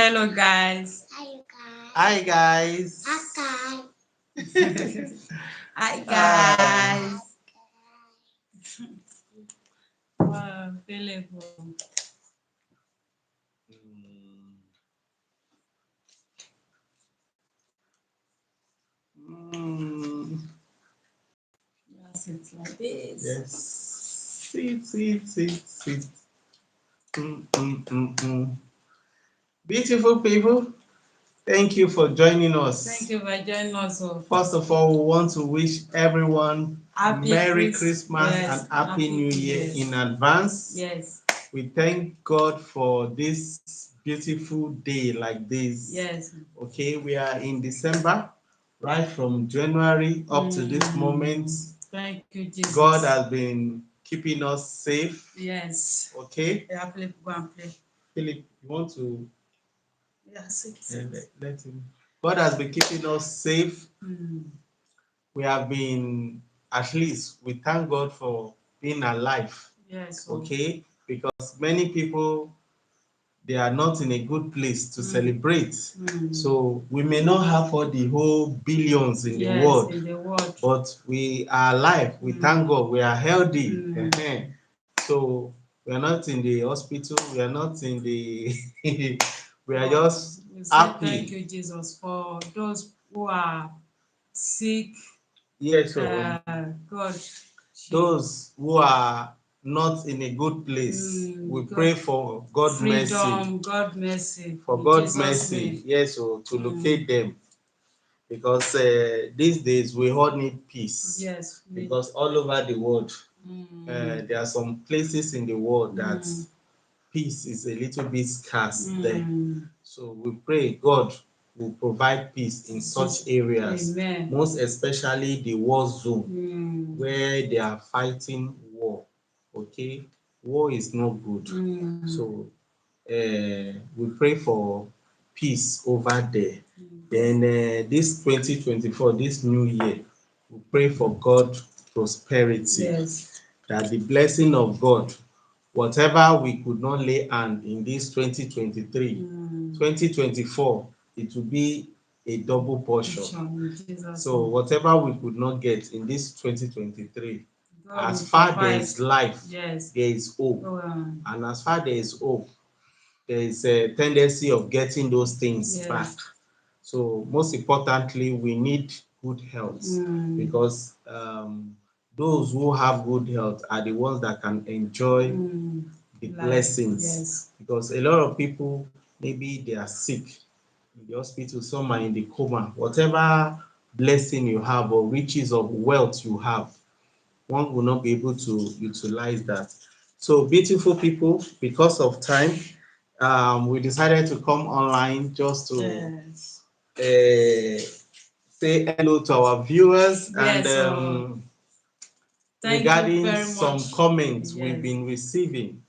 Hello, guys. Hi, guys. Hi, guys. Wow, available. Yes, it's like this. Yes. Sit. Beautiful people, thank you for joining us. Thank you for joining us. First of all, we want to wish everyone Merry Christmas yes, and Happy New Year in advance. Yes. We thank God for this beautiful day like this. Yes. Okay, we are in December, right from January up to this moment. Thank you, Jesus. God has been keeping us safe. Yes. Okay. Yeah, Philip, go and play. Philip, you want to? Yes. Let him. God has been keeping us safe. We have been, at least, we thank God for being alive. Yes. Okay, because many people, they are not in a good place to celebrate. So we may not have all the whole billions in the world, but we are alive. We thank God. We are healthy. So we are not in the hospital. We are not in the. We are just happy. Thank you, Jesus, for those who are sick. Yes, God. Those who are not in a good place, we pray for God mercy. God mercy. For God mercy, yes, so to locate them. Because these days we all need peace. Yes. Because all over the world, there are some places in the world that peace is a little bit scarce there. So we pray God will provide peace in such areas. Amen. Most especially the war zone, where they are fighting war. Okay, war is not good. So we pray for peace over there. Then this 2024, this new year, we pray for God prosperity. Yes. That the blessing of God, whatever we could not lay hand in this 2023, 2024, it will be a double portion. So whatever we could not get in this 2023, as far there is life, there is hope. And as far there is hope, there is a tendency of getting those things back. So most importantly, we need good health, because those who have good health are the ones that can enjoy the blessings. Because a lot of people, maybe they are sick in the hospital, some are in the coma. Whatever blessing you have or riches of wealth you have, one will not be able to utilize that. So beautiful people, because of time, we decided to come online just to say hello to our viewers, and regarding some comments we've been receiving.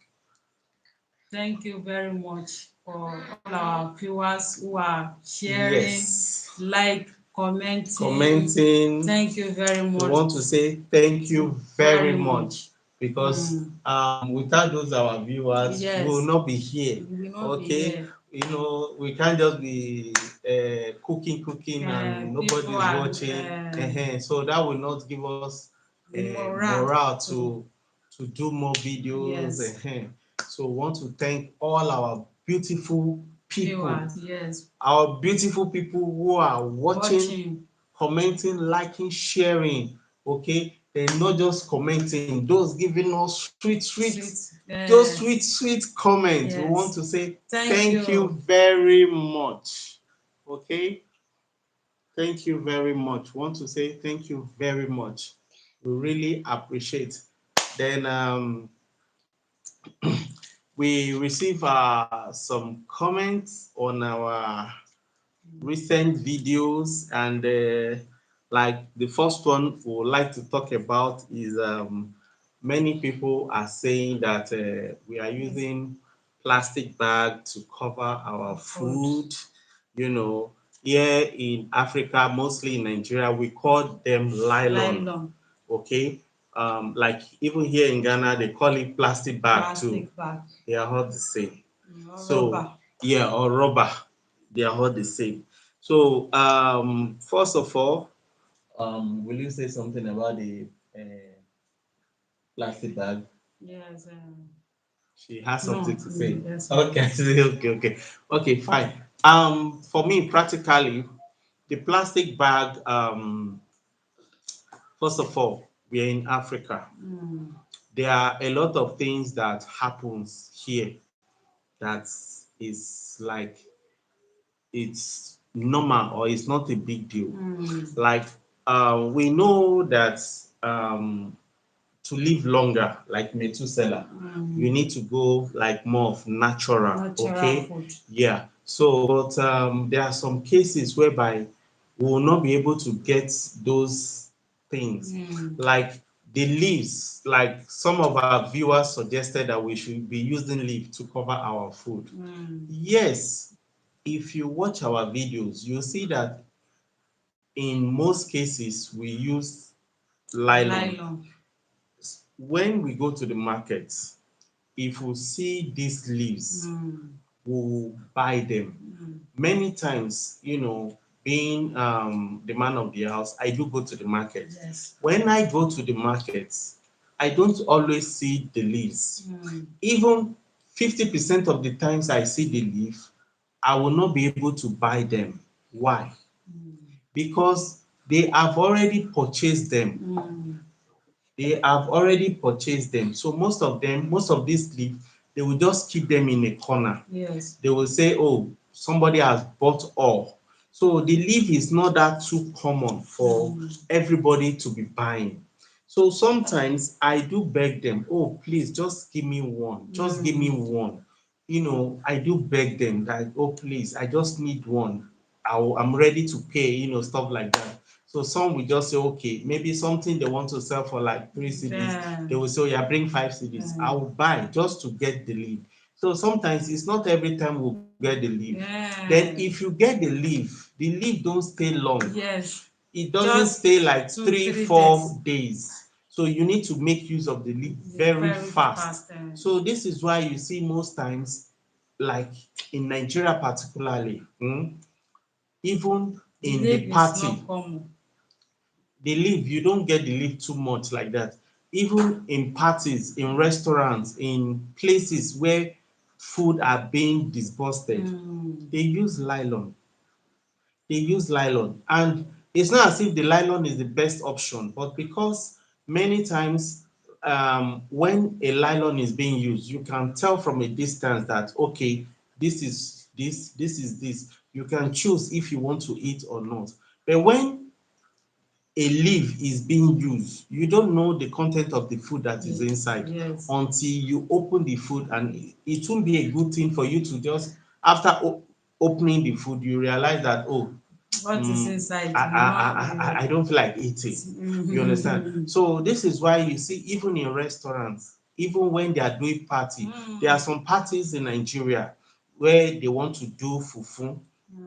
Thank you very much for all our viewers who are sharing, commenting. Thank you very much. We want to say thank you very much, because without those our viewers, we will not be here. Okay, you know, we can't just be cooking and nobody's watching. So that will not give us morale to do more videos. So we want to thank all our beautiful people, our beautiful people who are watching, commenting, liking, sharing. Okay, they're not just commenting, those giving us those sweet comments. We want to say thank you very much. Okay, thank you very much. We want to say thank you very much. We really appreciate. Then we receive some comments on our recent videos, and like the first one we would like to talk about is many people are saying that we are using plastic bag to cover our food. You know, here in Africa, mostly in Nigeria, we call them nylon. Okay, like even here in Ghana, they call it plastic bag too. They are all the same. So yeah, or rubber. They are all the same. So, first of all, will you say something about the plastic bag? Yes. She has something No, to say. yes, Okay, please. okay, fine. For me, practically, the plastic bag. First of all, we are in Africa. Mm. There are a lot of things that happens here that is like it's normal or it's not a big deal. Mm. Like we know that to live longer, like Methuselah, you need to go like more of natural, Natural okay? food. Yeah. So, but there are some cases whereby we will not be able to get those things. Mm. Like the leaves, like some of our viewers suggested that we should be using leaf to cover our food. Mm. Yes, if you watch our videos, you'll see that in most cases we use nylon. Nylon. When we go to the market, if we see these leaves, Mm. we will buy them. Mm. Many times, being the man of the house, I do go to the market. Yes. When I go to the market, I don't always see the leaves. Mm. Even 50% of the times I see the leaf, I will not be able to buy them. Why? Mm. Because they have already purchased them. Mm. They have already purchased them. So most of them, most of these leaf, they will just keep them in a corner. Yes. They will say, oh, somebody has bought all. So the leaf is not that too common for everybody to be buying. So sometimes I do beg them, oh, please just give me one. Just give me one. I do beg them that, oh, please, I just need one. I'm ready to pay, stuff like that. So some will just say, okay, maybe something they want to sell for like 3 cedis. Yeah. They will say, oh, yeah, bring 5 cedis. I will buy just to get the leaf. So sometimes it's not every time we'll get the leaf. Yeah. Then if you get the leaf don't stay long. Yes. It doesn't Just stay like two, 3, 3 4 days. days. So you need to make use of the leaf very Very fast. fast. So this is why you see most times, like in Nigeria particularly, even The in leaf the is party, not common. the leaf, you don't get the leaf too much like that. Even in parties, in restaurants, in places where food are being disbursed, they use nylon. They use nylon. And it's not as if the nylon is the best option, but because many times when a nylon is being used, you can tell from a distance that, okay, this is this, this is this. You can choose if you want to eat or not. But when a leaf is being used, you don't know the content of the food that is inside. Yes. Until you open the food, and it won't be a good thing for you to just after opening the food you realize that, oh, What is inside? I don't feel like eating. You understand? So this is why you see, even in restaurants, even when they are doing party, there are some parties in Nigeria where they want to do fufu,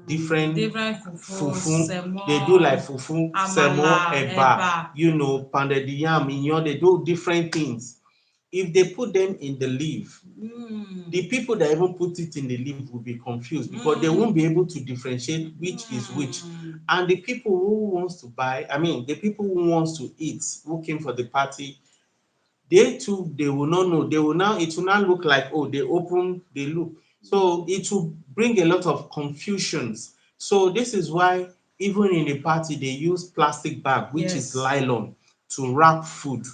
different Different fufu, fufu. semo, They do like fufu, semo, amala, eba, eba. pounded yam, they do different things. If they put them in the leaf, the people that even put it in the leaf will be confused because they won't be able to differentiate which is which. And the people who wants to buy, I mean, the people who wants to eat, who came for the party, they too, they will not know. They will now, it will now look like, oh, they open, they look. So it will bring a lot of confusions. So this is why even in a party, they use plastic bag, which is Yes. nylon, to wrap food.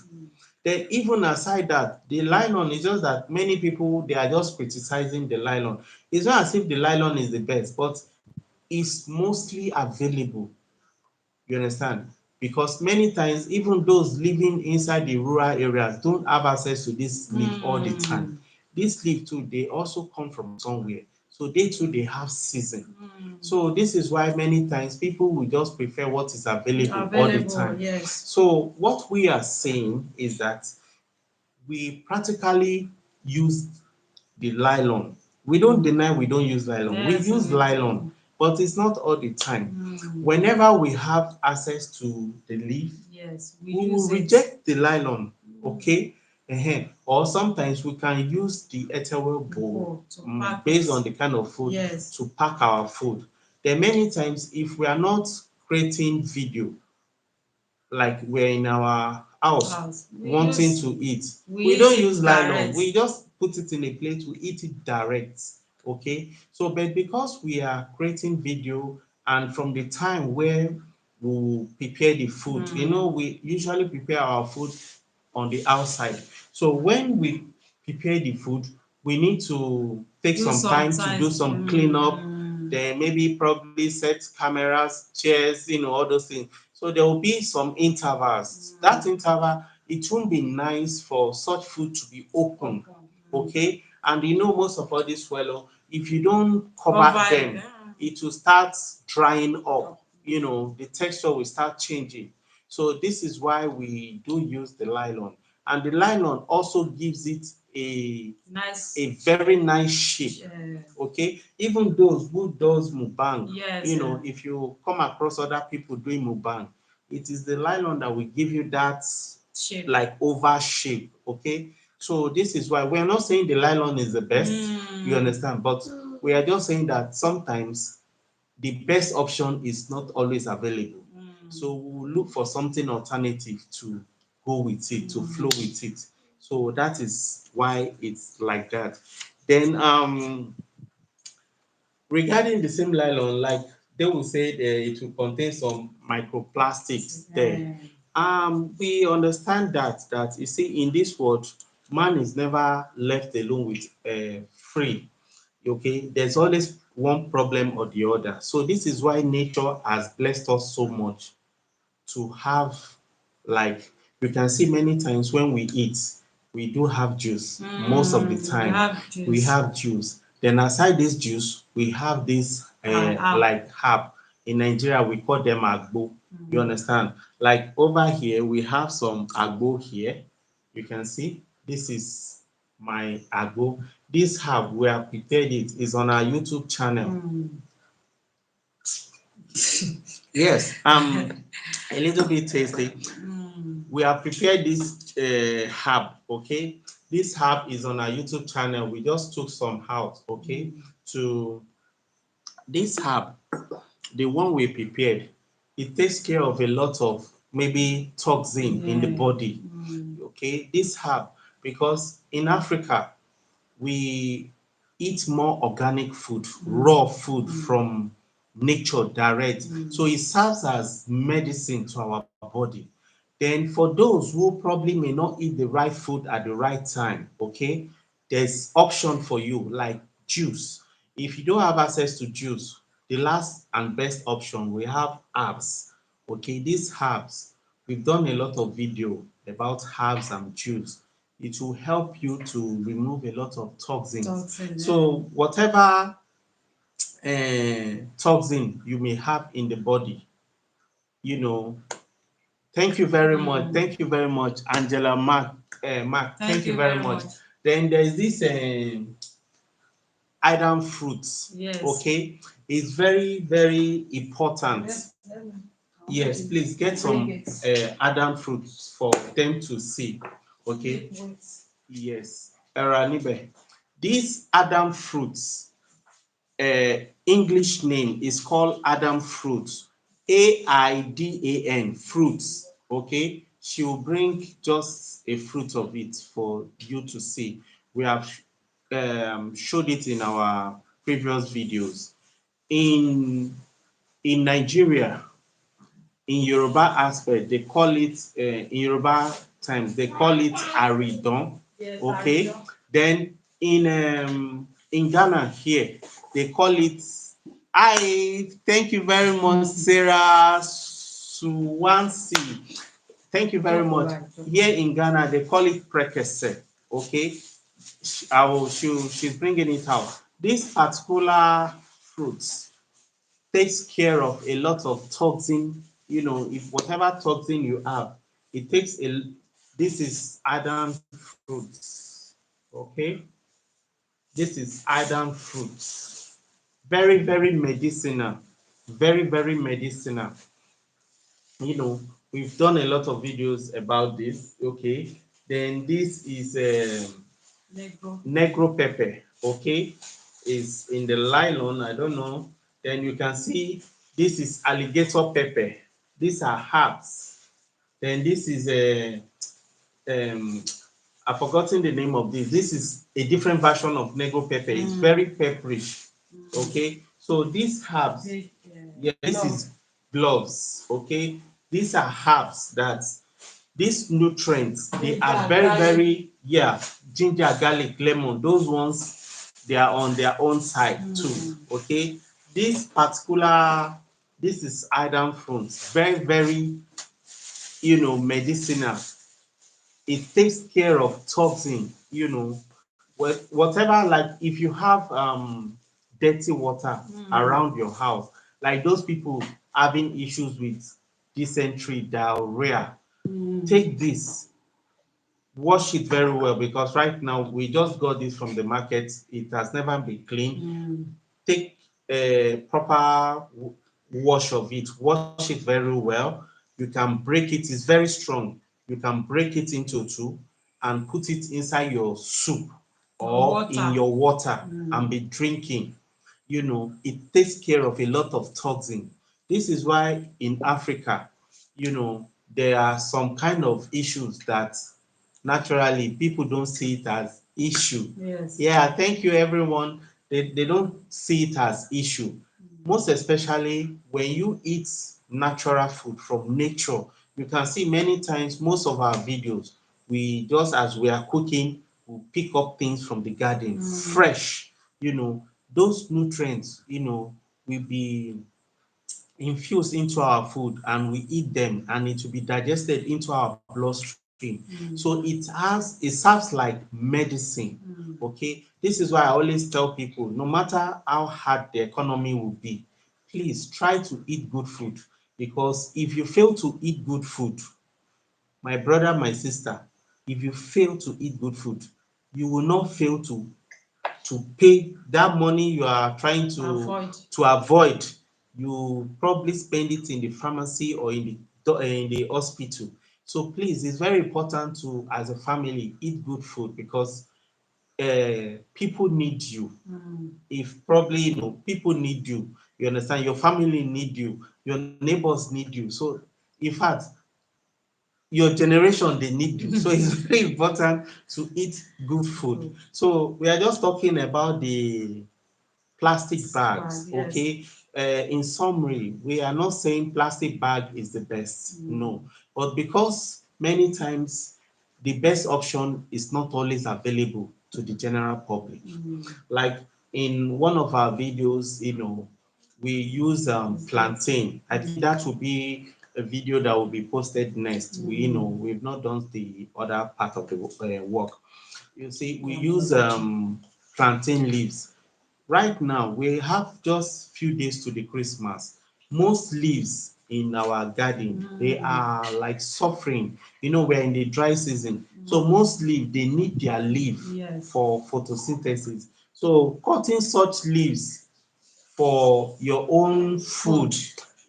Then even aside that, the nylon is just that many people, they are just criticizing the nylon. It's not as if the nylon is the best, but it's mostly available. You understand? Because many times, even those living inside the rural areas don't have access to this leaf all the time. This leaf too, they also come from somewhere. So they too, they have season. So this is why many times people will just prefer what is available all the time. Yes. So what we are saying is that we practically use the nylon. We don't deny we don't use nylon. We Yes, use we nylon, do. but it's not all the time. Whenever we have access to the leaf, Yes, we we will use it. reject the nylon. Okay? Or sometimes we can use the eternal bowl based on the kind of food to pack our food. Then many times if we are not creating video, like we're in our house wanting to eat, we don't use nylon, we just put it in a plate, we eat it direct. Okay, so but because we are creating video, and from the time where we prepare the food, we usually prepare our food on the outside. So when we prepare the food, we need to take some time to do some cleanup, then maybe probably set cameras, chairs, all those things. So there will be some intervals. That interval, it won't be nice for such food to be open. Okay? And most of all this swallow, if you don't cover them, it will start drying up. The texture will start changing. So this is why we do use the nylon. And the nylon also gives it a very nice shape. Okay, even those who does mukbang, if you come across other people doing mukbang, it is the nylon that will give you that shape, like oval shape. Okay, so this is why we are not saying the nylon is the best. You understand? But we are just saying that sometimes the best option is not always available. So we'll look for something alternative to go with it, to flow with it. So that is why it's like that. Then regarding the same nylon, like they will say it will contain some microplastics there. We understand that you see in this world, man is never left alone with free. Okay, there's always one problem or the other. So this is why nature has blessed us so much to have, like, you can see many times when we eat, we do have juice. Most of the time we have juice. Then aside this juice, we have this like herb. In Nigeria we call them agbo. You understand? Like over here we have some agbo here. You can see this is my agbo. This herb we have prepared it is on our YouTube channel. Yes, a little bit tasty. We have prepared this herb. Okay, this herb is on our YouTube channel. We just took some out. Okay, to this herb, the one we prepared, it takes care of a lot of maybe toxin in the body. Okay, this herb, because in Africa we eat more organic food, raw food from nature direct. So it serves as medicine to our body. Then for those who probably may not eat the right food at the right time, okay, there's option for you like juice. If you don't have access to juice, the last and best option we have herbs. Okay, these herbs, we've done a lot of video about herbs and juice. It will help you to remove a lot of toxins. So whatever toxin you may have in the body, you know. Thank you very much. Thank you very much, Angela Mark. Mark, thank you very much. Then there's this Adam fruits. Okay, it's very, very important. Yes, please get some Adam fruits for them to see. Okay. Yes. Eranibe. These Adam fruits, English name is called Adam fruits. Aidan fruits. Okay. She will bring just a fruit of it for you to see. We have showed it in our previous videos. In Nigeria, in Yoruba aspect, they call it in Yoruba times they call it aridon. Okay, then in Ghana here they call it. I thank you very much, Sarah Suwansi. Thank you very much. Here in Ghana they call it prekese. Okay, she's bringing it out. This particular fruits takes care of a lot of toxin. If whatever toxin you have, it takes a. This is Adam fruits. Okay, this is Adam fruits. Very, very medicinal. Very, very medicinal. We've done a lot of videos about this. Okay, Then this is Negro. negro pepper, okay, is in the nylon. I don't know. Then you can see this is alligator pepper. These are herbs. Then this is a um I've forgotten the name of this. This is a different version of negro pepper. It's very pepperish. Okay, so these herbs, yeah, this is gloves. Okay, these are herbs that these nutrients, they are very, very, yeah, ginger, garlic, lemon, those ones, they are on their own side too. Okay, this particular, this is Adam fruit, very, very, medicinal. It takes care of toxin, whatever, like if you have dirty water around your house, like those people having issues with dysentery, diarrhea, take this, wash it very well, because right now we just got this from the market. It has never been cleaned. Take a proper wash of it, wash it very well. You can break it, it's very strong. You can break it into two and put it inside your soup or in your water and be drinking. It takes care of a lot of toxin. This is why in Africa, there are some kind of issues that naturally people don't see it as issue. Yes. Yeah, thank you everyone. They don't see it as issue. Most especially when you eat natural food from nature. You can see many times most of our videos, we just as we are cooking, we pick up things from the garden, fresh. Those nutrients, will be infused into our food and we eat them and it will be digested into our bloodstream. So it serves like medicine. Okay. This is why I always tell people, no matter how hard the economy will be, please try to eat good food. Because if you fail to eat good food, my brother, my sister, if you fail to eat good food, you will not fail to pay that money you are trying to avoid. You probably spend it in the pharmacy or in the hospital. So please, it's very important to, as a family, eat good food, because people need you. If probably people need you, you understand, your family need you, your neighbors need you. So in fact, your generation, they need you. So it's very important to eat good food. So we are just talking about the plastic bags. Yes. Okay. In summary, we are not saying plastic bag is the best. No. But because many times the best option is not always available to the general public. Like in one of our videos, we use plantain. I think that will be a video that will be posted next. We've not done the other part of the work. You see, we use plantain leaves. Right now, we have just few days to the Christmas. Most leaves in our garden, they are like suffering. We're in the dry season. So most leaf, they need their leaf for photosynthesis. So cutting such leaves for your own food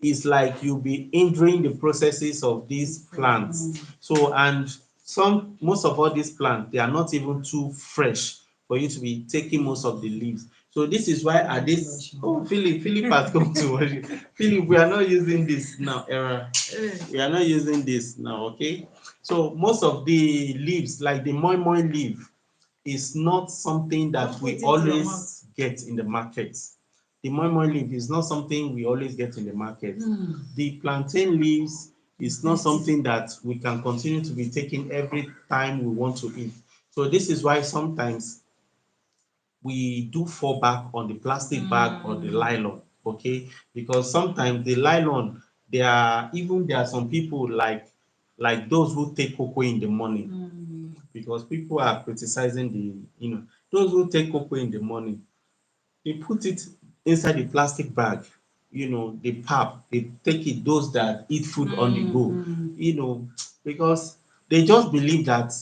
is like you'll be hindering the processes of these plants. So, and most of all these plants, they are not even too fresh for you to be taking most of the leaves. So this is why at this, oh, Philip has come to watch it. Philip, we are not using this now, Era. We are not using this now, okay? So most of the leaves, like the moi leaf, is not something that we always get in the market. The moi leaf is not something we always get in the market. The plantain leaves is not something that we can continue to be taking every time we want to eat. So this is why sometimes we do fall back on the plastic bag or the nylon, okay? Because sometimes the nylon, there are some people like those who take cocoa in the morning, because people are criticizing those who take cocoa in the morning, they put it inside the plastic bag, the pap, they take it, those that eat food on the go, because they just believe that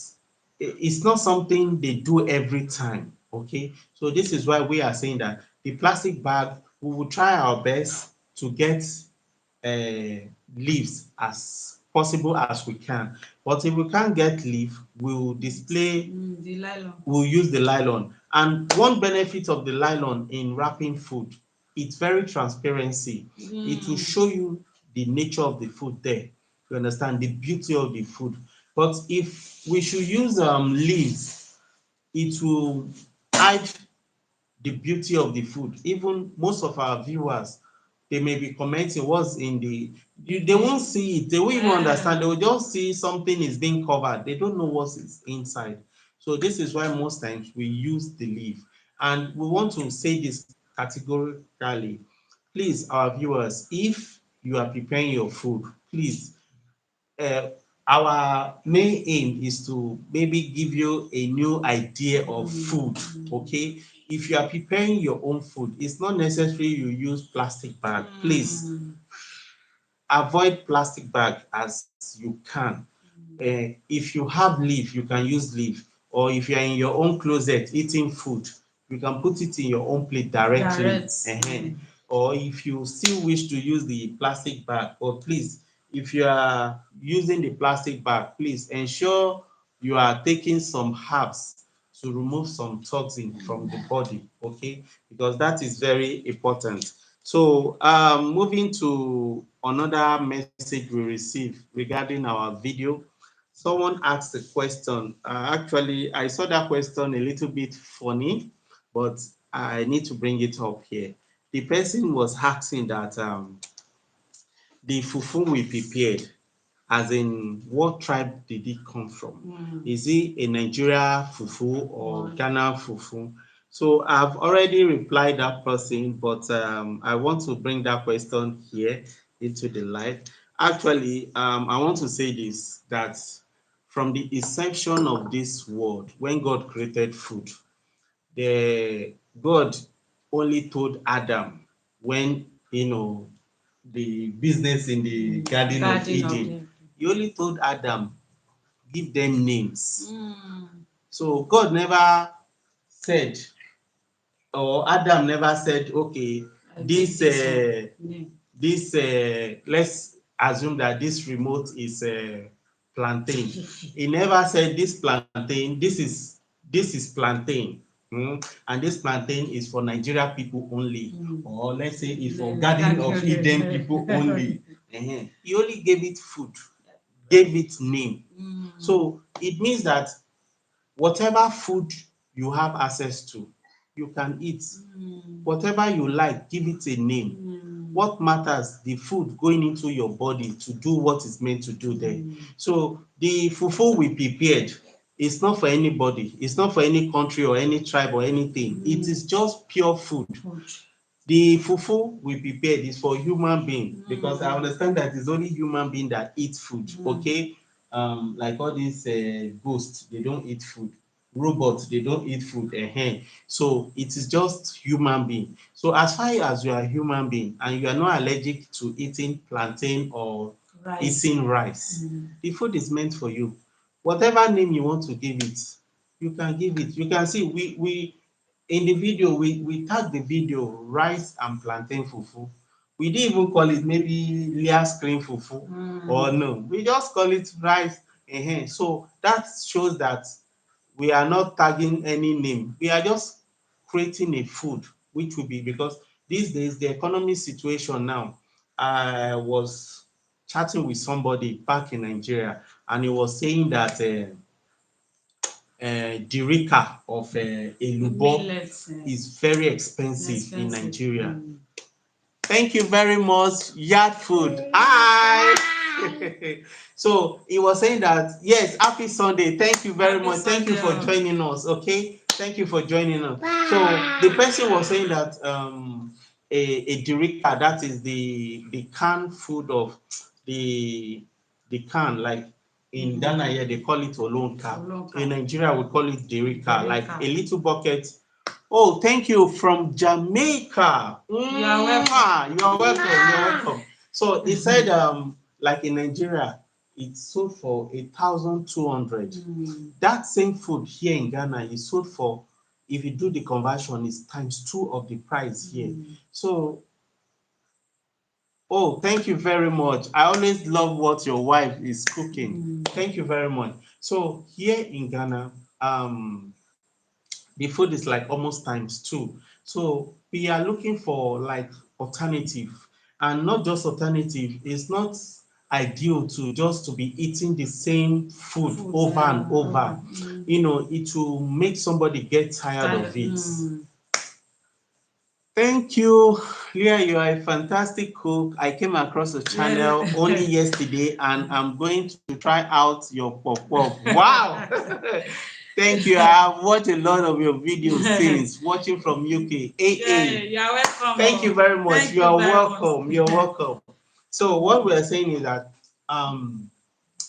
it's not something they do every time. Okay. So this is why we are saying that the plastic bag, we will try our best to get leaves as possible as we can. But if we can't get leaf, we'll display, the nylon. we'll use the nylon. And one benefit of the nylon in wrapping food, it's very transparency. It will show you the nature of the food there. You understand the beauty of the food. But if we should use leaves, it will hide the beauty of the food. Even most of our viewers, they may be commenting what's in they won't see it, they won't even understand, they will just see something is being covered, they don't know what is inside. So this is why most times we use the leaf. And we want to say this categorically. Please, our viewers, if you are preparing your food, please, uh, our main aim is to maybe give you a new idea of food. Okay, if you are preparing your own food, it's not necessary you use plastic bag. Please avoid plastic bag as you can. If you have leaf, you can use leaf, or if you are in your own closet eating food, you can put it in your own plate directly. Or if you still wish to use the plastic bag, or please, if you are using the plastic bag, please ensure you are taking some herbs to remove some toxin from the body, okay? Because that is very important. So moving to another message we received regarding our video. Someone asked a question. Actually, I saw that question a little bit funny, but I need to bring it up here. The person was asking that the fufu we prepared, as in what tribe did it come from? Is it a Nigeria fufu or Ghana fufu? So I've already replied that person, but I want to bring that question here into the light. Actually, I want to say this, that from the inception of this world, when God created food, the God only told Adam, when the business in the Garden of Eden, he only told Adam, give them names. So God never said, or Adam never said, okay, this let's assume that this remote is plantain. He never said this plantain, this is plantain. And this plantain is for Nigeria people only, or let's say it's for Garden of Eden people only. He only gave it food, gave it name. So it means that whatever food you have access to, you can eat. Whatever you like, give it a name. What matters, the food going into your body to do what it's meant to do there. So the fufu we prepared, it's not for anybody. It's not for any country or any tribe or anything. It is just pure food. The fufu we prepared is for human being, because I understand that it's only human being that eat food. Okay, like all these ghosts, they don't eat food. Robots, they don't eat food. So it is just human being. So as far as you are a human being and you are not allergic to eating plantain or eating rice, the food is meant for you. Whatever name you want to give it, you can give it. You can see we in the video, we tag the video rice and plantain fufu. We didn't even call it maybe Leah Screen fufu or no. We just call it rice. So that shows that we are not tagging any name. We are just creating a food, which will be, because these days the economic situation now, I was chatting with somebody back in Nigeria, and he was saying that the of elubo is very expensive in Nigeria. Thank you very much, Yard Food. Hi. So he was saying that, yes, happy Sunday. Thank you very much. Thank you for joining us. Okay. Thank you for joining us. So the person was saying that a dirika, that is the canned food of the can, like in Ghana here they call it olonka. In Nigeria we call it dirika, like a little bucket. Oh, thank you from Jamaica. You are welcome. You are welcome. You are welcome. So he said, like in Nigeria, it's sold for 1,200. That same food here in Ghana is sold for, if you do the conversion, it's times 2 of the price here. So Oh, thank you very much. I always love what your wife is cooking. Thank you very much. So here in Ghana, the food is like almost times two. So we are looking for like alternative, and not just alternative. It's not ideal to just to be eating the same food over and over. It will make somebody get tired of it. Thank you, Leah. You are a fantastic cook. I came across the channel only yesterday, and I'm going to try out your pop pop. Wow! Thank you. I have watched a lot of your videos since watching from UK. AA. You are welcome. Thank you very much. Thank You are very much. welcome. You're welcome. So what we are saying is that um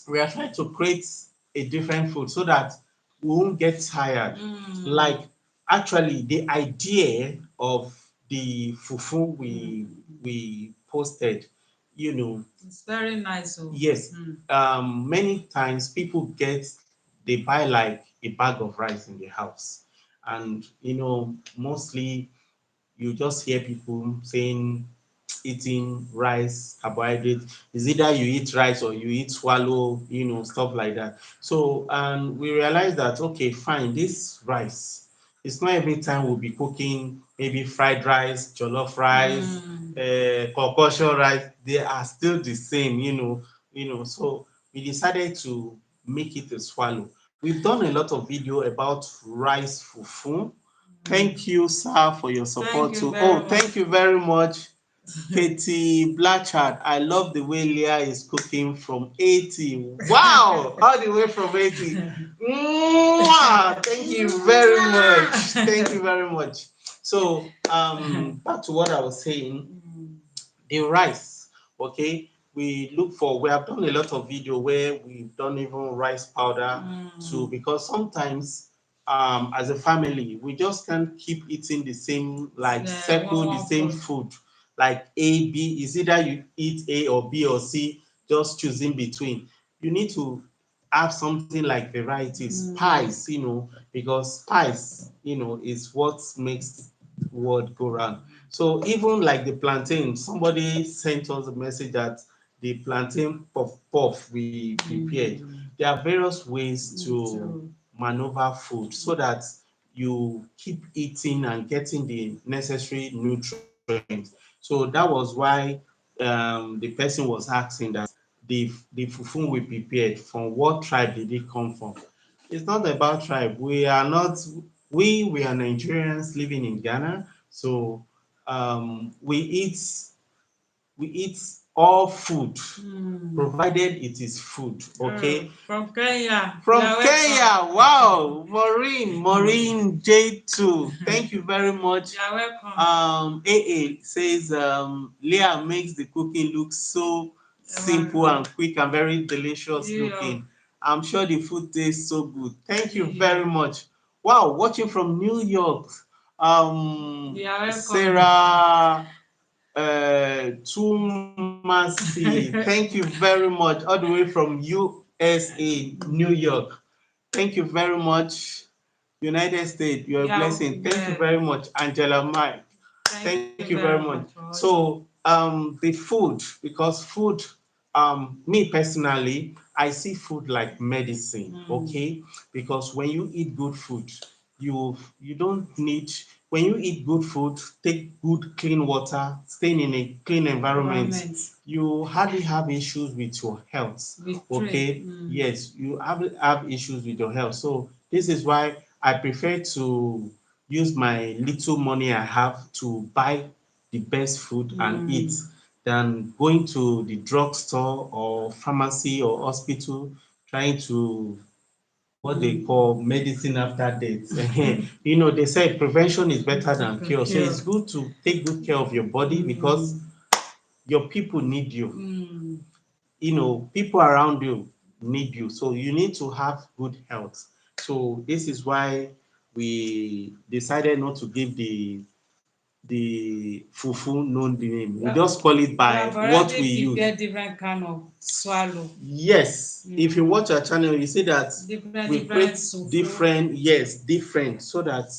we are trying to create a different food so that we won't get tired. Like actually the idea of the fufu we posted, It's very nice. yes, many times people they buy like a bag of rice in the house, and mostly you just hear people saying eating rice, carbohydrate. Is either you eat rice or you eat swallow, stuff like that. So, and we realize that, okay, fine, this rice, it's not every time we'll be cooking maybe fried rice, jollof rice, concoction rice. They are still the same, So we decided to make it a swallow. We've done a lot of video about rice fufu. Thank you, sir, for your support too. Oh, thank you very much, Katie Blanchard. I love the way Leah is cooking from 80. Wow, all the way from 80. Mwah! Thank you very much. Thank you very much. So, back to what I was saying. The rice, okay, we have done a lot of video where we've done even rice powder too, because sometimes as a family we just can't keep eating the same, like circle the same food, like A, B. Is either you eat A or B or C, just choosing between. You need to have something like varieties, spice, because spice, is what makes the world go round. So even like the plantain, somebody sent us a message that the plantain puff puff we prepared. There are various ways to maneuver food so that you keep eating and getting the necessary nutrients. So that was why the person was asking that the fufu we prepared, from what tribe did it come from? It's not about tribe. We are Nigerians living in Ghana, so we eat all food, provided it is food. Okay. From Kenya. From Kenya. Wow. Maureen J2. Thank you very much. You're welcome. AA says Leah makes the cooking look so simple and quick and very delicious looking. I'm sure the food tastes so good. Thank you very much. Wow, watching from New York. Sarah Tumasi, thank you very much, all the way from USA, New York. Thank you very much, United States. You're a blessing. Thank you very much, Angela Mike. Thank you very much. So, the food, because food, me personally, I see food like medicine. Okay, because when you eat good food, you don't need, when you eat good food, take good clean water, staying in a clean environment, you hardly have issues with your health. Okay. Yes, you have issues with your health. So this is why I prefer to use my little money I have to buy the best food and eat, than going to the drugstore or pharmacy or hospital trying to what they call medicine after death. They say prevention is better than cure. So it's good to take good care of your body, because your people need you. People around you need you. So you need to have good health. So this is why we decided not to give the fufu known the name. We just call it by what we use. Get different kind of swallow. Yes, if you watch our channel, you see that we create different, yes, different, so that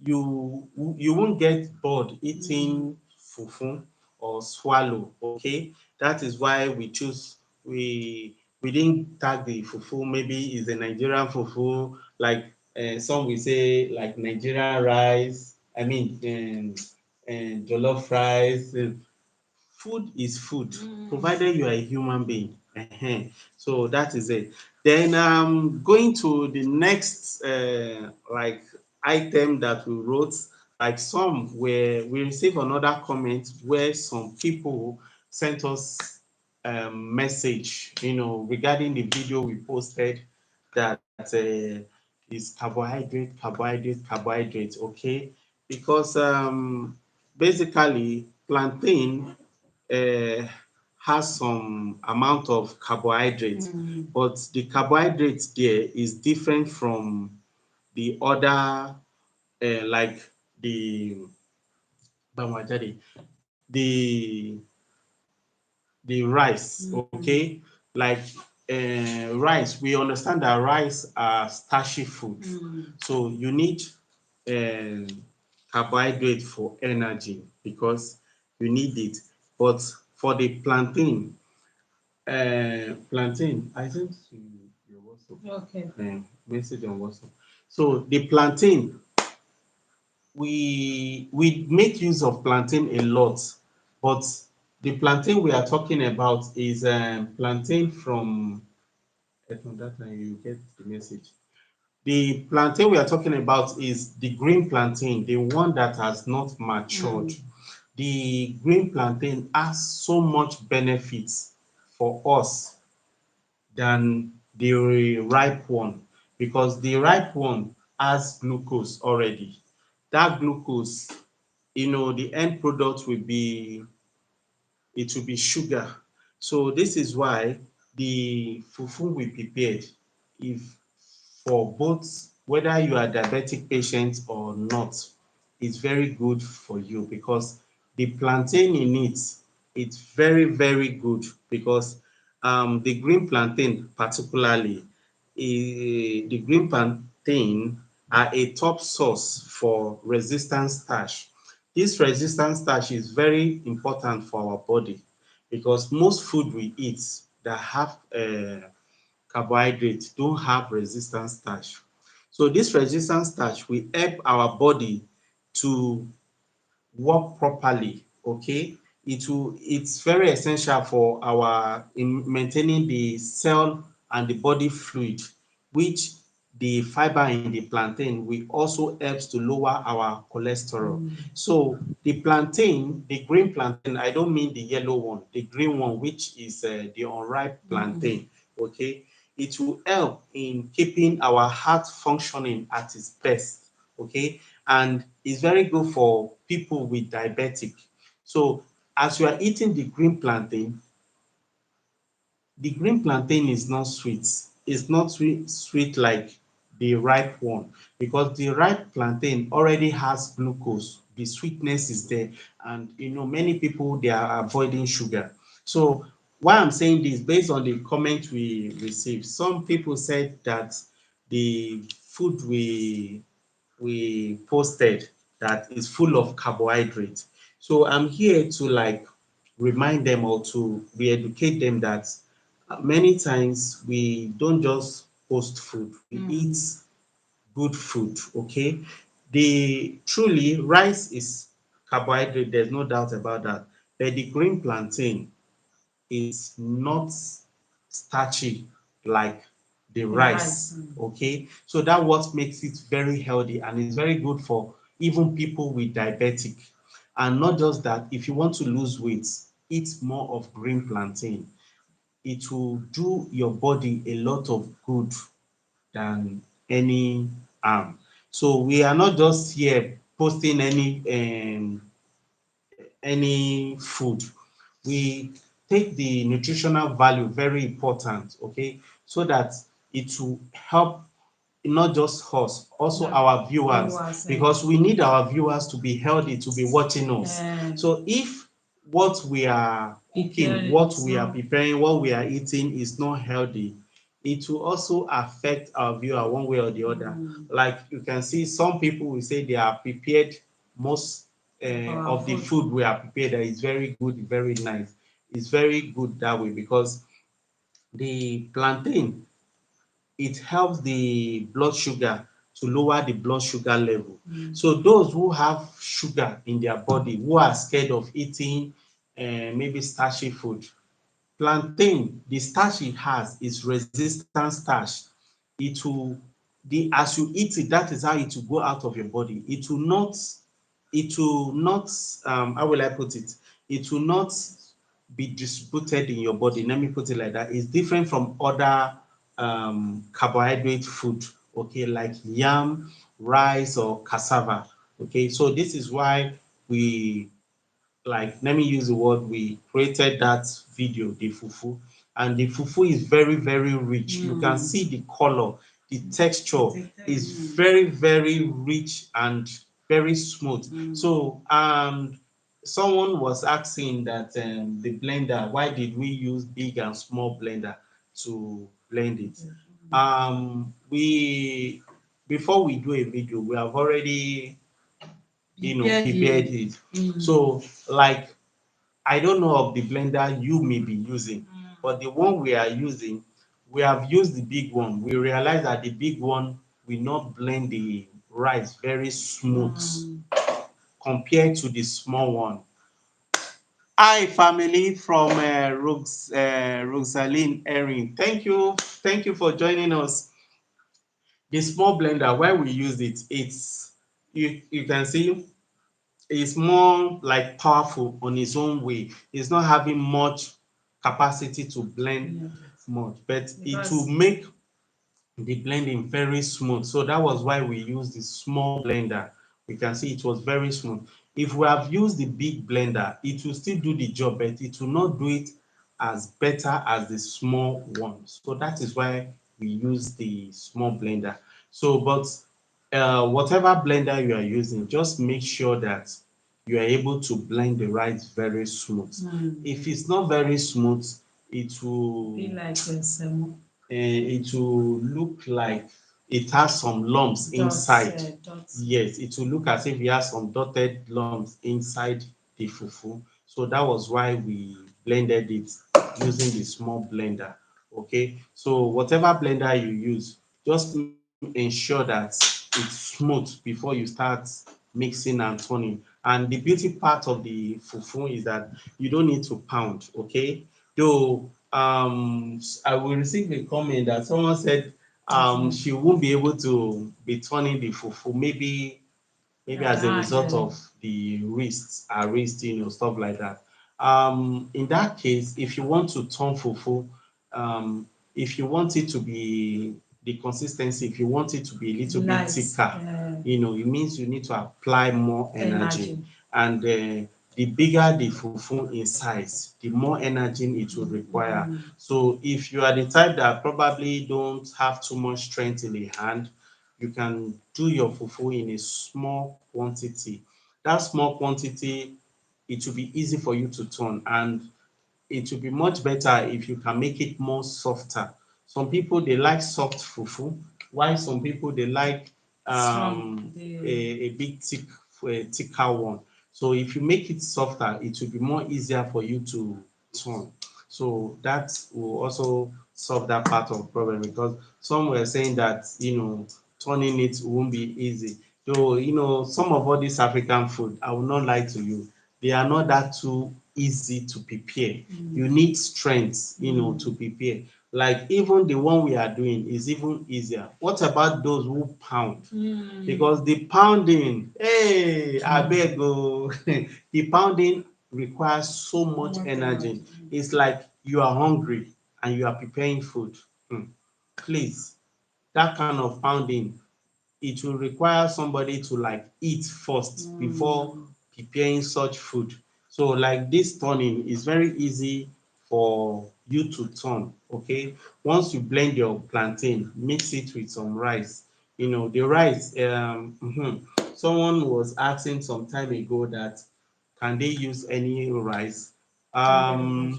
you won't get bored eating fufu or swallow. Okay, that is why we choose we didn't tag the fufu. Maybe is a Nigerian fufu, like some will say like Nigerian rice. I mean, jollof rice. Food is food, provided you are a human being. So that is it. Then going to the next like item that we wrote, like some where we received another comment where some people sent us message, regarding the video we posted that is carbohydrate, okay? Because basically plantain uh, has some amount of carbohydrates, but the carbohydrates there is different from the other, like the the the rice, okay? Like rice, we understand that rice are starchy food, so you need um carbohydrate for energy because you need it. But for the plantain, I sent to your WhatsApp. Okay. Message on WhatsApp. So the plantain, we make use of plantain a lot, but the plantain we are talking about is plantain from that time you get the message. The plantain we are talking about is the green plantain, the one that has not matured. The green plantain has so much benefits for us than the ripe one, because the ripe one has glucose already. That glucose, the end product will be sugar. So this is why the fufu we prepared, if for both whether you are diabetic patient or not, is very good for you, because the plantain in it, it's very very good, because the green plantain particularly, the green plantain are a top source for resistant starch. This resistant starch is very important for our body, because most food we eat that have carbohydrates don't have resistant starch. So this resistant starch will help our body to work properly, okay? It's very essential for our in maintaining the cell and the body fluid, which the fiber in the plantain will also helps to lower our cholesterol. So the plantain, the green plantain, I don't mean the yellow one, the green one, which is the unripe plantain, okay? It will help in keeping our heart functioning at its best, okay? And it's very good for people with diabetic. So as you are eating the green plantain is not sweet. It's not sweet like the ripe one, because the ripe plantain already has glucose. The sweetness is there, and many people they are avoiding sugar. So why I'm saying this, based on the comment we received, some people said that the food we posted that is full of carbohydrates. So I'm here to like remind them or to re-educate them that many times we don't just post food, we eat good food, okay? The truly rice is carbohydrate, there's no doubt about that. But the green plantain is not starchy like the rice, okay? So that what makes it very healthy, and it's very good for even people with diabetic. And not just that, if you want to lose weight, eat more of green plantain. It will do your body a lot of good than any harm. So we are not just here posting any food. We take the nutritional value very important, okay, so that it will help not just us, also our viewers, because we need our viewers to be healthy, to be watching us. So if what we are cooking, what we are preparing, what we are eating is not healthy, it will also affect our viewer one way or the other. Like you can see, some people will say they are prepared most of the food we are prepared that is very good, very nice. It's very good that way because the plantain, it helps the blood sugar to lower the blood sugar level. So those who have sugar in their body, who are scared of eating maybe starchy food, plantain, the starch it has is resistant starch. It will, as you eat it, that is how it will go out of your body. It will not how will I put it? It will not be distributed in your body. Let me put it like that. It's different from other carbohydrate food, okay, like yam, rice, or cassava. Okay, so this is why we, like, let me use the word, we created that video, the fufu, and the fufu is very, very rich. You can see the color, the texture is very, very rich and very smooth. So someone was asking that the blender, why did we use big and small blender to blend it? We, before we do a video, we have already prepared it. So, like, I don't know of the blender you may be using, but the one we are using, we have used the big one. We realize that the big one will not blend the rice very smooth compared to the small one. Hi, family from Rosalind Erin. Thank you for joining us. The small blender, why we use it, it's, you can see is more like powerful on its own way. It's not having much capacity to blend much, but it will make the blending very smooth. So that was why we used the small blender. We can see it was very smooth. If we have used the big blender, it will still do the job, but it will not do it as better as the small one. So that is why we use the small blender. So, but whatever blender you are using, just make sure that you are able to blend the rice very smooth. If it's not very smooth, it will be like it will look like it has some lumps inside. Yes, it will look as if it has some dotted lumps inside the fufu. So that was why we blended it using the small blender. Okay, so whatever blender you use, just ensure that it's smooth before you start mixing and turning. And the beauty part of the fufu is that you don't need to pound. Okay, though I will receive a comment that someone said she won't be able to be turning the fufu, maybe as a result of the wrists, her wrist, stuff like that. In that case, if you want to turn fufu, um, if you want it to be the consistency, if you want it to be a little bit thicker, it means you need to apply more energy. And the bigger the fufu in size, the more energy it will require. So if you are the type that probably don't have too much strength in the hand, you can do your fufu in a small quantity. That small quantity, it will be easy for you to turn, and it will be much better if you can make it more softer. Some people they like soft fufu, while some people they like a big thicker one. So if you make it softer, it will be more easier for you to turn. So that will also solve that part of the problem, because some were saying that turning it won't be easy. So some of all this African food, I will not lie to you, they are not that too easy to prepare. You need strength, to prepare. Like even the one we are doing is even easier. What about those who pound? Because the pounding, hey, I beg oh, the pounding requires so much energy. It's like you are hungry and you are preparing food. Please, that kind of pounding, it will require somebody to like eat first before preparing such food. So like this turning is very easy for you to turn. Okay, once you blend your plantain, mix it with some rice. The rice, someone was asking some time ago that can they use any rice. Okay,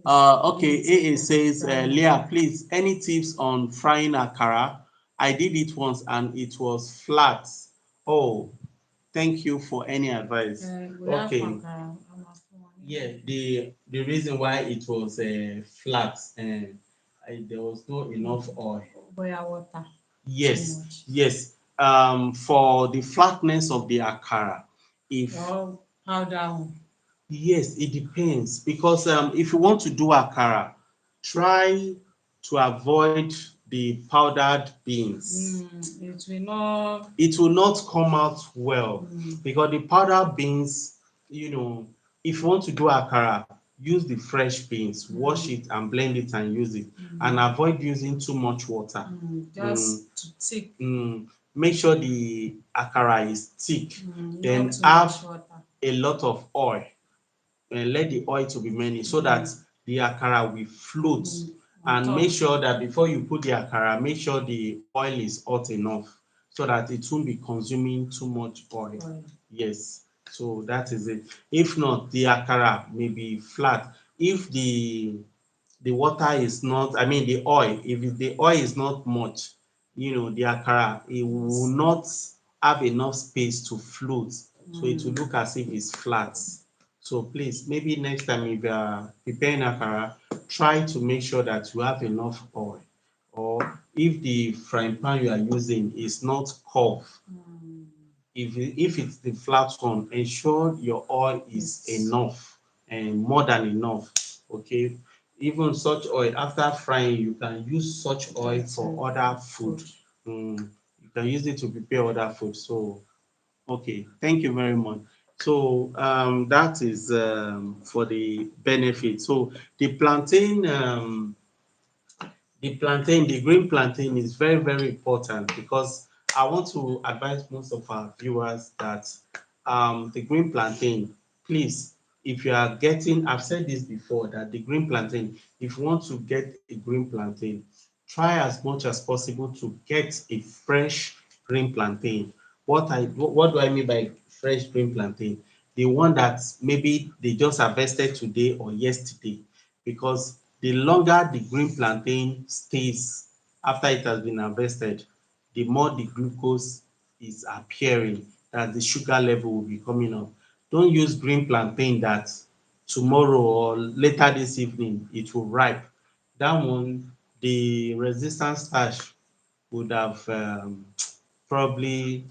AA says, Leah, please, any tips on frying akara? I did it once and it was flat. Oh, thank you for any advice. We have Okay. akara. Yeah, the reason why it was flat and there was no enough oil. Boil water. Yes, yes. For the flatness of the akara, if how down? yes, it depends because if you want to do akara, try to avoid the powdered beans. It will not come out well because the powdered beans, you know, if you want to do akara, use the fresh beans, wash it and blend it and use it, and avoid using too much water. Just to thick. Make sure the akara is thick, then have a lot of oil and let the oil to be many so that the akara will float. And make sure that before you put the akara, make sure the oil is hot enough so that it won't be consuming too much oil. Yes, so that is it. If not, the akara may be flat. If the water is not, I mean the oil, if the oil is not much, the akara, it will not have enough space to float. So it will look as if it's flat. So please, maybe next time if you are preparing akara, try to make sure that you have enough oil. Or if the frying pan you are using is not curved, if it's the flat one, ensure your oil is enough and more than enough. Okay. Even such oil, after frying, you can use such oil for other food. You can use it to prepare other food. So okay, thank you very much. So that is for the benefit. So the plantain, the green plantain is very, very important because I want to advise most of our viewers that the green plantain, please, if you are getting, I've said this before, that the green plantain, if you want to get a green plantain, try as much as possible to get a fresh green plantain. What do I mean by fresh green plantain? The one that maybe they just harvested today or yesterday, because the longer the green plantain stays after it has been harvested, the more the glucose is appearing, that the sugar level will be coming up. Don't use green plantain that tomorrow or later this evening it will ripe. That one, the resistance starch would have probably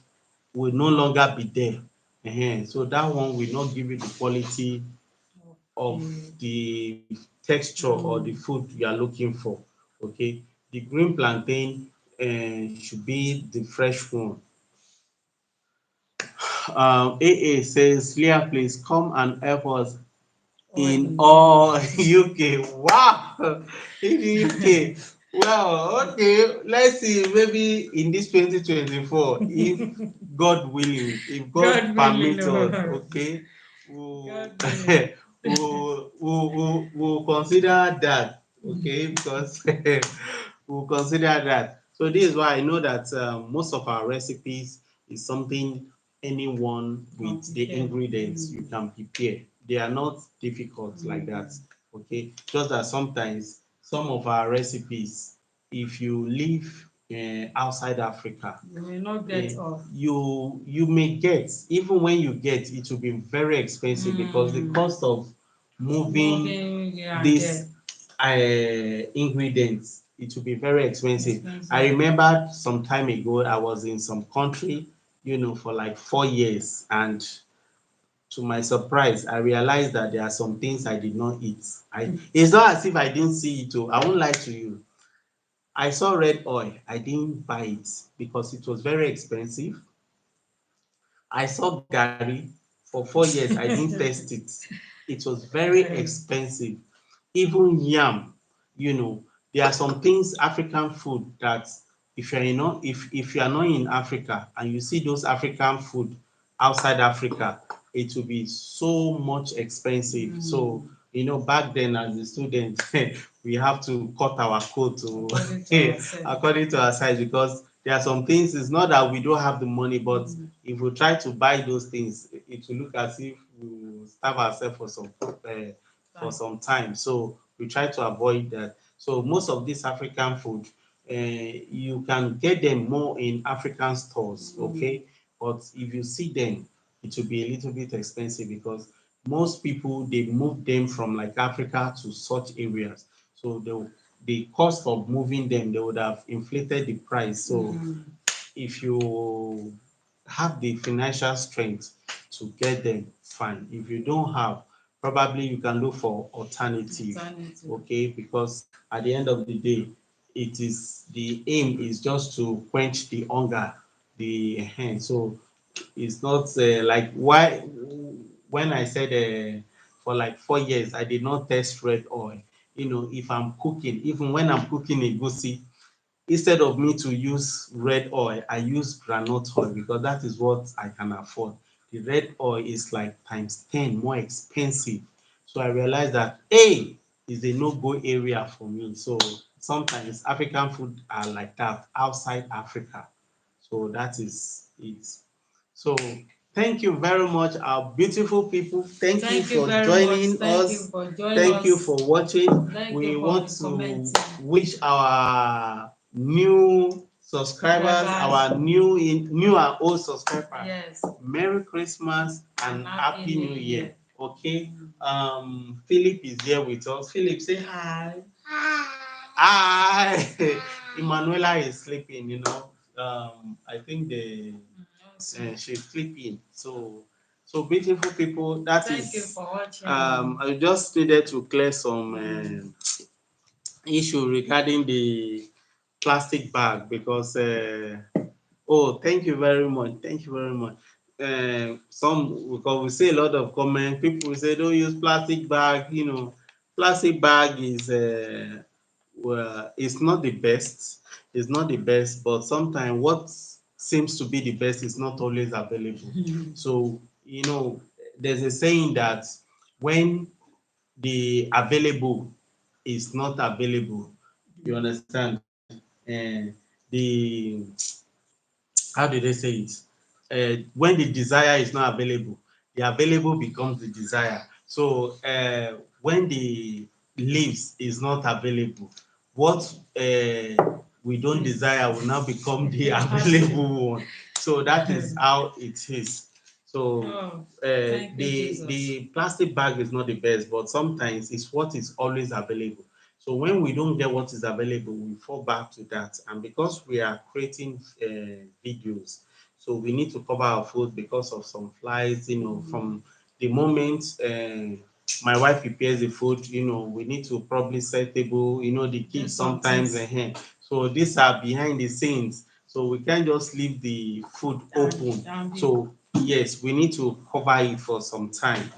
will no longer be there. So that one will not give you the quality of the texture or the food you are looking for. Okay, the green plantain should be the fresh one. AA says, Leah, please come and help us in all UK. Wow, in the UK. Well, okay, let's see. Maybe in this 2024, if God willing, if God permits us, okay, we'll, we'll consider that, okay, because we'll consider that. So this is why I know that most of our recipes is something anyone with the ingredients you can prepare. They are not difficult like that. Okay, just that sometimes some of our recipes, if you live outside Africa, you may not get you may get, even when you get, it will be very expensive because the cost of moving these ingredients, it will be very expensive. I remember some time ago I was in some country, for like 4 years, and to my surprise, I realized that there are some things I did not eat. It's not as if I didn't see it. I won't lie to you. I saw red oil. I didn't buy it because it was very expensive. I saw Gary for 4 years. I didn't test it. It was very expensive. Even yam, there are some things, African food, that if you are not in Africa and you see those African food outside Africa, it will be so much expensive. So, back then as a student, we have to cut our coat to according to our size, because there are some things, it's not that we don't have the money, but if we try to buy those things, it will look as if we will starve ourselves for some time. So we try to avoid that. So most of this African food, you can get them more in African stores, okay? But if you see them, it will be a little bit expensive because most people they move them from like Africa to such areas. So the cost of moving them, they would have inflated the price. So if you have the financial strength to get them, fine. If you don't have, probably you can look for alternative. Okay, because at the end of the day, it is the aim is just to quench the hunger, the hand. So it's not like why when I said for like 4 years I did not test red oil. If I'm cooking, even when I'm cooking egusi, instead of me to use red oil, I use groundnut oil because that is what I can afford. The red oil is like times 10 more expensive. So I realized that A is a no-go area for me. So sometimes African food are like that outside Africa. So that is it. So thank you very much, our beautiful people. Thank you for joining us. Thank you for watching. We want to wish our new subscribers, our new and old subscribers, Merry Christmas and Happy New Year. Okay. Philip is here with us. Philip, say hi. Hi. Emanuela is sleeping. I think she's sleeping. So beautiful people. Thank you for watching. I just needed to clear some issue regarding the plastic bag because oh, thank you very much. Thank you very much. Some because we see a lot of comments. People say don't use plastic bag. Plastic bag is well, it's not the best. It's not the best, but sometimes what seems to be the best is not always available. So there's a saying that when the available is not available, you understand, and the how did they say it? When the desire is not available, the available becomes the desire. So when the leaves is not available, what we don't desire will now become the available one. So that is how it is. So the plastic bag is not the best, but sometimes it's what is always available. So when we don't get what is available, we fall back to that. And because we are creating videos, so we need to cover our food because of some flies, from the moment my wife prepares the food, we need to probably set table, the kids sometimes ahead. So these are behind the scenes. So we can't just leave the food open. So yes, we need to cover it for some time.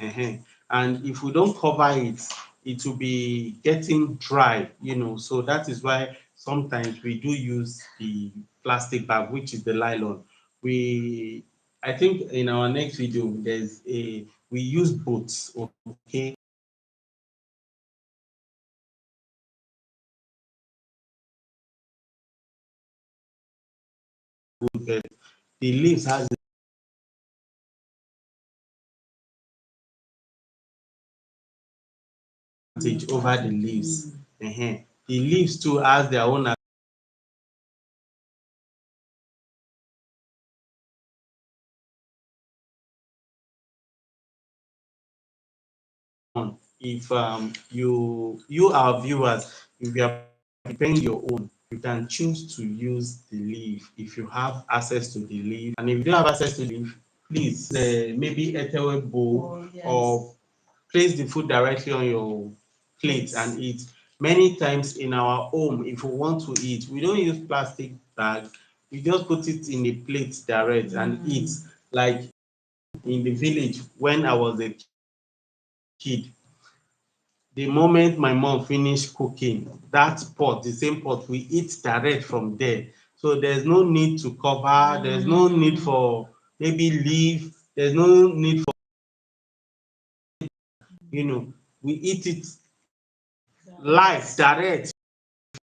And if we don't cover it, it will be getting dry, So that is why sometimes we do use the plastic bag, which is the nylon. We, I think in our next video, we use boats, okay? But the leaves has advantage over the leaves. The leaves too has their own if you our viewers, if you are preparing your own, you can choose to use the leaf if you have access to the leaf. And if you don't have access to the leaf, please maybe a bowl, or place the food directly on your plate and eat. Many times in our home, if we want to eat, we don't use plastic bag. We just put it in a plate direct and eat. Like in the village when I was a kid, the moment my mom finish cooking, that pot, the same pot, we eat direct from there. So there's no need to cover, there's no need for maybe leaf, there's no need for, we eat it live, direct.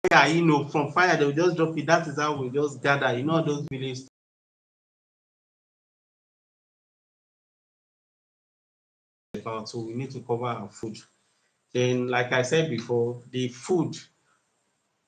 Fire, from fire, they will just drop it. That is how we just gather, those village. So we need to cover our food. Then, like I said before, the food,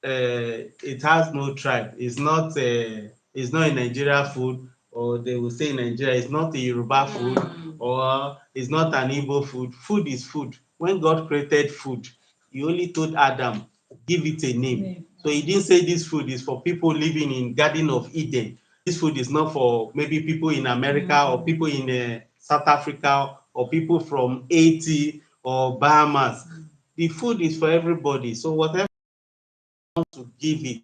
it has no tribe. It's not a Nigeria food or they will say in Nigeria, it's not a Yoruba food, or it's not an Igbo food. Food is food. When God created food, He only told Adam, give it a name. So He didn't say this food is for people living in Garden of Eden. This food is not for maybe people in America or people in South Africa or people from Haiti or Bahamas. The food is for everybody. So whatever you want to give it,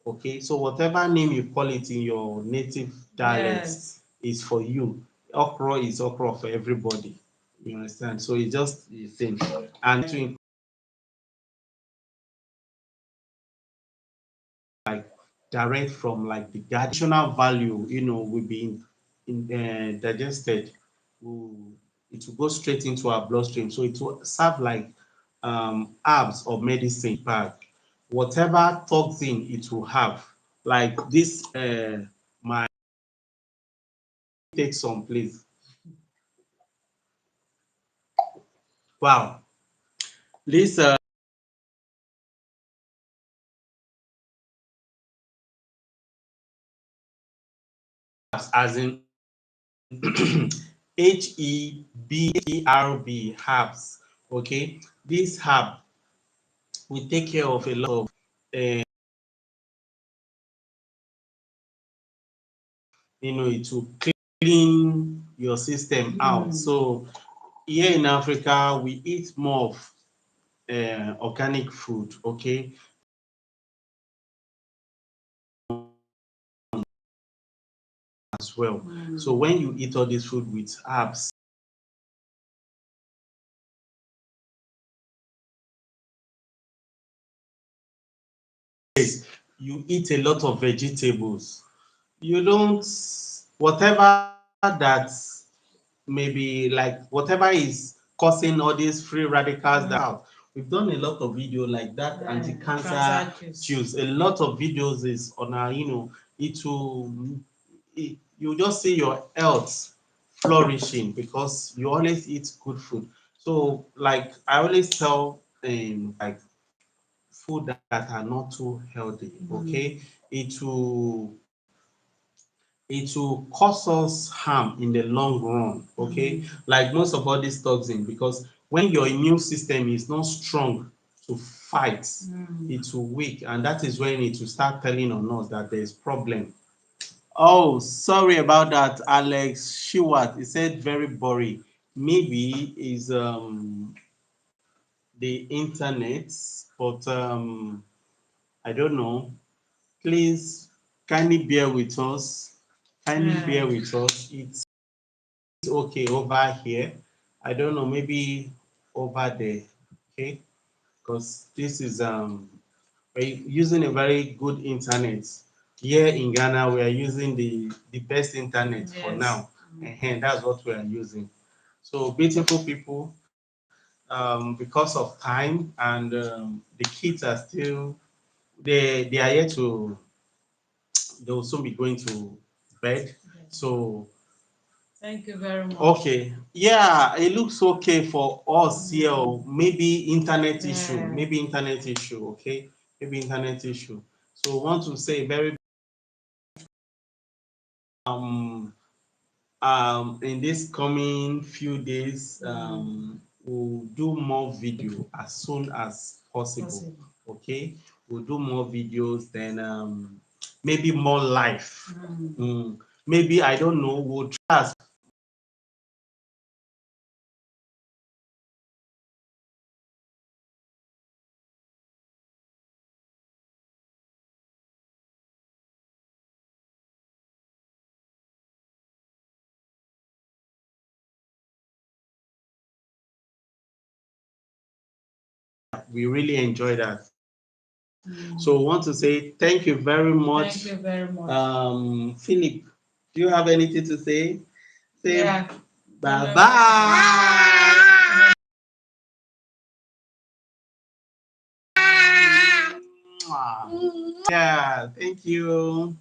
okay, so whatever name you call it in your native dialect, yes, is for you. Okra is okra for everybody. You understand? So it's just the same. And to like direct from like the additional value, will be digested. Will, it will go straight into our bloodstream. So it will serve like herbs or medicine pack. Whatever toxin it will have, like this, my take some please. Wow, this as in HEBERB herbs. Okay, this herb will take care of a lot of it will clean your system out. So here in Africa, we eat more of organic food. Okay, as well. So when you eat all this food with herbs, you eat a lot of vegetables. You don't, whatever that maybe like whatever is causing all these free radicals that out. We've done a lot of video like that, anti-cancer juice. A lot of videos is on our, it will, you just see your health flourishing because you always eat good food. So like I always tell like food that are not too healthy, okay, it will cause us harm in the long run, okay, like most of all these toxins, because when your immune system is not strong to fight, it will weak, and that is when it will start telling on us that there is problem. Oh, sorry about that, Alex Shewart. He said very boring. Maybe is the internet, but I don't know. Please kindly bear with us. Kindly bear with us. It's okay over here. I don't know, maybe over there. Okay, because this is we're using a very good internet. Here in Ghana, we are using the best internet for now. And that's what we are using. So beautiful people, because of time and the kids are still they are yet to they will soon be going to bed. So thank you very much. okay, yeah, it looks okay for us here. Maybe internet issue, maybe internet issue. Okay, maybe internet issue. So I want to say very um in this coming few days we'll do more video as soon as possible. Okay, we'll do more videos, then maybe more live. Maybe I don't know, we'll try as we really enjoy that. So we want to say thank you very much. Thank you very much. Philip, do you have anything to say? Say bye bye. Yeah, thank you.